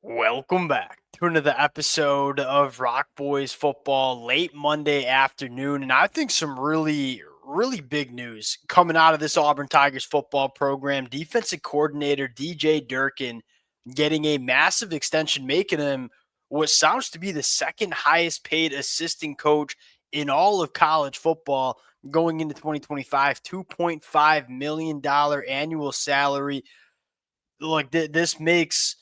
Welcome back to another episode of Rock Boys Football late Monday afternoon. And I think some really big news coming out of this Auburn Tigers football program. Defensive coordinator DJ Durkin getting a massive extension, making him what sounds to be the second highest paid assistant coach in all of college football going into 2025. $2.5 million annual salary. Look, this makes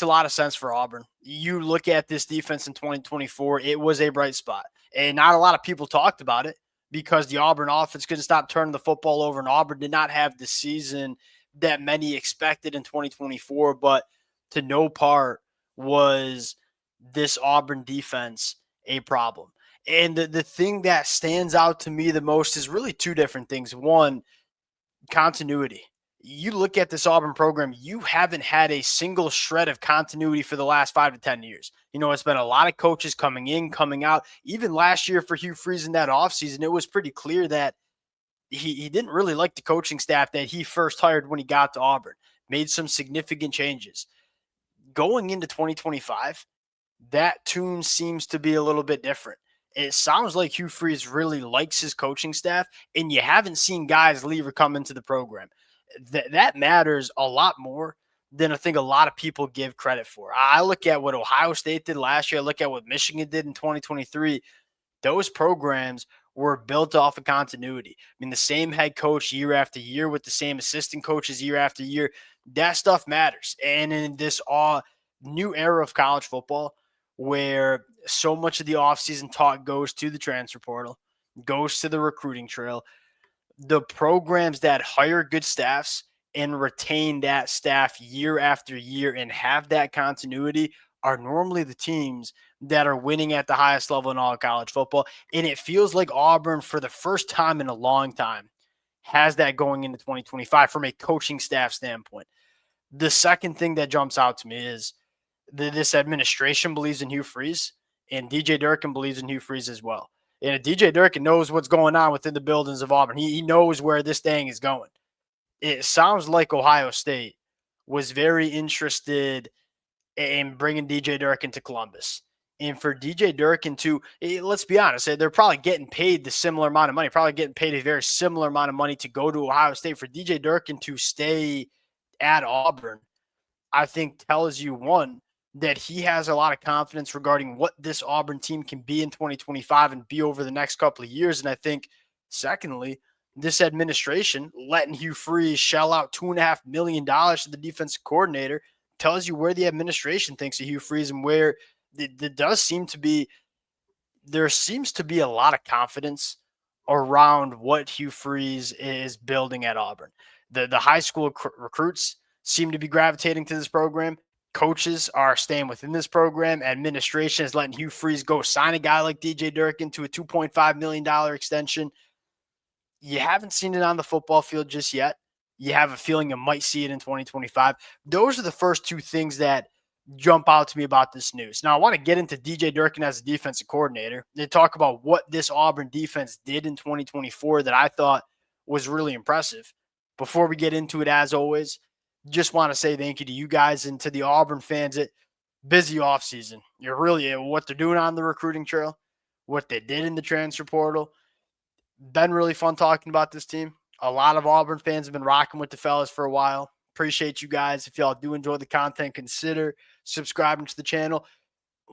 a lot of sense for Auburn. You look at this defense in 2024, it was a bright spot. And not a lot of people talked about it because the Auburn offense couldn't stop turning the football over, and Auburn did not have the season that many expected in 2024. But to no part was this Auburn defense a problem. And the thing that stands out to me the most is really two different things. One, continuity. You look at this Auburn program, you haven't had a single shred of continuity for the last 5 to 10 years. It's been a lot of coaches coming in, coming out. Even last year for Hugh Freeze in that offseason, it was pretty clear that he didn't really like the coaching staff that he first hired when he got to Auburn, made some significant changes. Going into 2025, that tune seems to be a little bit different. It sounds like Hugh Freeze really likes his coaching staff, and you haven't seen guys leave or come into the program. That matters a lot more than I think a lot of people give credit for. I look at what Ohio State did last year. I look at what Michigan did in 2023. Those programs were built off of continuity. I mean, the same head coach year after year with the same assistant coaches year after year. That stuff matters. And in this new era of college football, where so much of the offseason talk goes to the transfer portal, goes to the recruiting trail, the programs that hire good staffs and retain that staff year after year and have that continuity are normally the teams that are winning at the highest level in all of college football. And it feels like Auburn, for the first time in a long time, has that going into 2025 from a coaching staff standpoint. The second thing that jumps out to me is this administration believes in Hugh Freeze, and DJ Durkin believes in Hugh Freeze as well. And DJ Durkin knows what's going on within the buildings of Auburn. He knows where this thing is going. It sounds like Ohio State was very interested in bringing DJ Durkin to Columbus. And for DJ Durkin to, let's be honest, they're probably getting paid the similar amount of money, probably getting paid a very similar amount of money to go to Ohio State. For DJ Durkin to stay at Auburn, I think tells you, one, that he has a lot of confidence regarding what this Auburn team can be in 2025 and be over the next couple of years. And I think, secondly, this administration letting Hugh Freeze shell out $2.5 million to the defensive coordinator tells you where the administration thinks of Hugh Freeze and where there seems to be a lot of confidence around what Hugh Freeze is building at Auburn. The high school recruits seem to be gravitating to this program. Coaches are staying within this program. Administration is letting Hugh Freeze go sign a guy like DJ Durkin to a $2.5 million extension. You haven't seen it on the football field just yet. You have a feeling you might see it in 2025. Those are the first two things that jump out to me about this news. Now, I want to get into DJ Durkin as a defensive coordinator and talk about what this Auburn defense did in 2024 that I thought was really impressive. Before we get into it, as always, just want to say thank you to you guys and to the Auburn fans. Busy offseason. You're really what they're doing on the recruiting trail, what they did in the transfer portal. Been really fun talking about this team. A lot of Auburn fans have been rocking with the fellas for a while. Appreciate you guys. If y'all do enjoy the content, consider subscribing to the channel.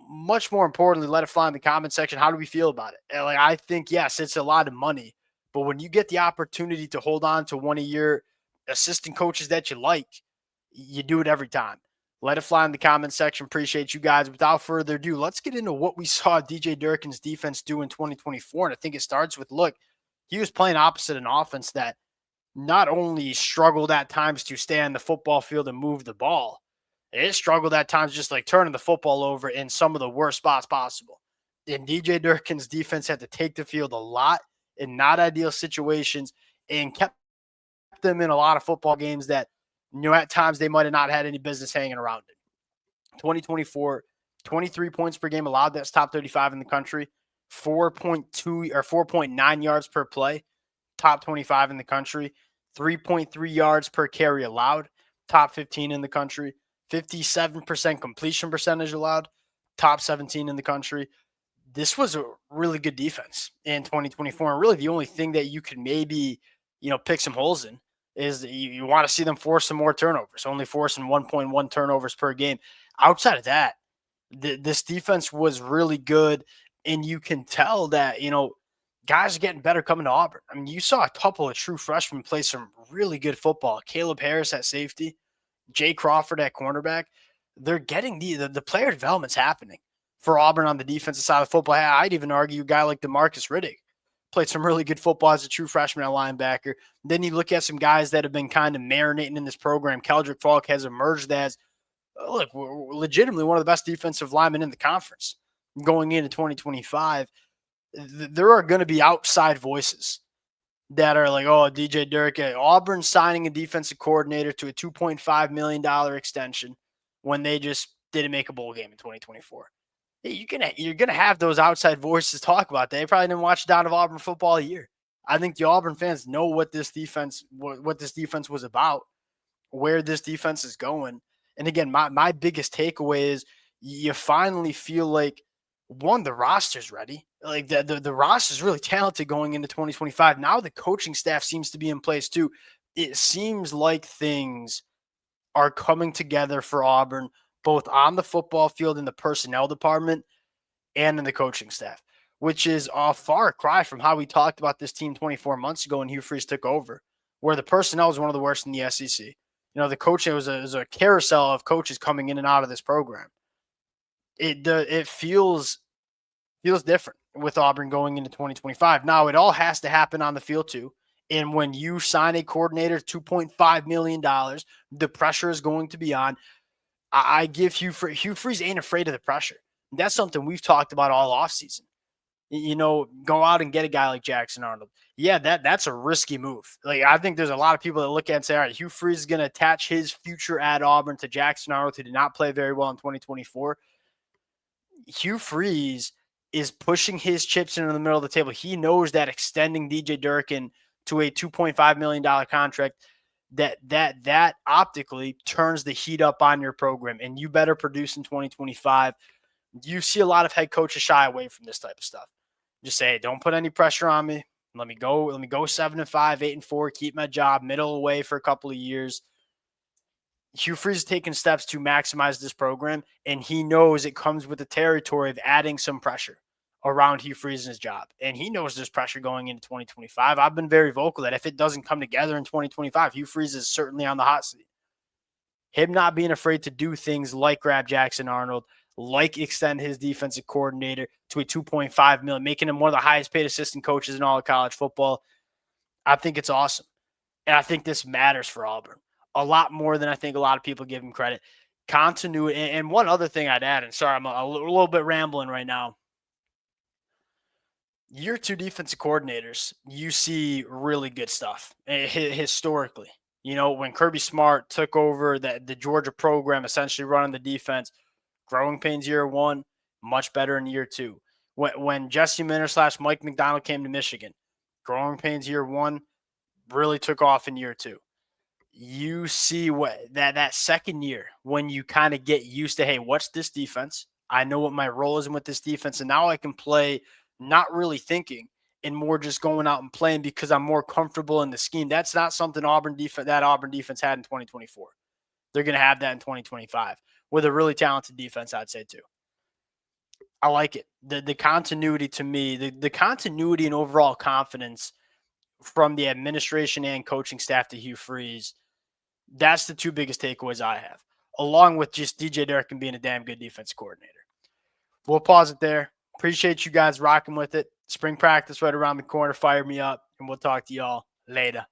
Much more importantly, let it fly in the comment section. How do we feel about it? And I think, yes, it's a lot of money. But when you get the opportunity to hold on to one of your assistant coaches that you like, you do it every time. Let it fly in the comment section. Appreciate you guys. Without further ado, let's get into what we saw DJ Durkin's defense do in 2024. And I think it starts with, look, he was playing opposite an offense that not only struggled at times to stay on the football field and move the ball, it struggled at times just like turning the football over in some of the worst spots possible. And DJ Durkin's defense had to take the field a lot in not ideal situations and kept them in a lot of football games that, at times they might have not had any business hanging around it. 2024, 23 points per game allowed. That's top 35 in the country. 4.2 or 4.9 yards per play, top 25 in the country. 3.3 yards per carry allowed, top 15 in the country. 57% completion percentage allowed, top 17 in the country. This was a really good defense in 2024. And really the only thing that you could maybe, pick some holes in is that you want to see them force some more turnovers, only forcing 1.1 turnovers per game. Outside of that, this defense was really good. And you can tell that, guys are getting better coming to Auburn. I mean, you saw a couple of true freshmen play some really good football. Caleb Harris at safety, Jay Crawford at cornerback. They're getting the player development's happening for Auburn on the defensive side of football. I'd even argue a guy like DeMarcus Riddick played some really good football as a true freshman at linebacker. Then you look at some guys that have been kind of marinating in this program. Keldrick Falk has emerged as, legitimately one of the best defensive linemen in the conference going into 2025. There are going to be outside voices that are like, oh, DJ Durkin, Auburn signing a defensive coordinator to a $2.5 million extension when they just didn't make a bowl game in 2024. You're gonna have those outside voices talk about that. They probably didn't watch down of Auburn football all year. I think the Auburn fans know what this defense was about, where this defense is going. And again, my biggest takeaway is you finally feel like, one, the roster's ready. Like the roster's really talented going into 2025. Now the coaching staff seems to be in place too. It seems like things are coming together for Auburn, both on the football field in the personnel department and in the coaching staff, which is a far cry from how we talked about this team 24 months ago when Hugh Freeze took over, where the personnel was one of the worst in the SEC. The coaching was a carousel of coaches coming in and out of this program. It feels different with Auburn going into 2025. Now, it all has to happen on the field too. And when you sign a coordinator, $2.5 million, the pressure is going to be on. I give Hugh Freeze ain't afraid of the pressure. That's something we've talked about all offseason. Go out and get a guy like Jackson Arnold. Yeah, that's a risky move. Like, I think there's a lot of people that look at and say, all right, Hugh Freeze is going to attach his future at Auburn to Jackson Arnold, who did not play very well in 2024. Hugh Freeze is pushing his chips into the middle of the table. He knows that extending DJ Durkin to a $2.5 million contract, that optically turns the heat up on your program, and you better produce in 2025. You see a lot of head coaches shy away from this type of stuff. Just say, hey, don't put any pressure on me. Let me go 7-5, 8-4, keep my job, middle of the way for a couple of years. Hugh Freeze is taking steps to maximize this program, and he knows it comes with the territory of adding some pressure around Hugh Freeze and his job. And he knows there's pressure going into 2025. I've been very vocal that if it doesn't come together in 2025, Hugh Freeze is certainly on the hot seat. Him not being afraid to do things like grab Jackson Arnold, like extend his defensive coordinator to a $2.5 million, making him one of the highest paid assistant coaches in all of college football. I think it's awesome. And I think this matters for Auburn a lot more than I think a lot of people give him credit. Continuity. And one other thing I'd add, and sorry, I'm a little bit rambling right now. Year two defensive coordinators, you see really good stuff historically. When Kirby Smart took over the Georgia program, essentially running the defense, growing pains year one, much better in year two. When Jesse Minter / Mike McDonald came to Michigan, growing pains year one, really took off in year two. You see what that second year when you kind of get used to, hey, what's this defense? I know what my role is with this defense, and now I can play not really thinking and more just going out and playing because I'm more comfortable in the scheme. That's not something Auburn defense had in 2024. They're going to have that in 2025 with a really talented defense, I'd say too. I like it. The continuity to me, the continuity and overall confidence from the administration and coaching staff to Hugh Freeze, that's the two biggest takeaways I have, along with just DJ Durkin being a damn good defense coordinator. We'll pause it there. Appreciate you guys rocking with it. Spring practice right around the corner. Fire me up, and we'll talk to y'all later.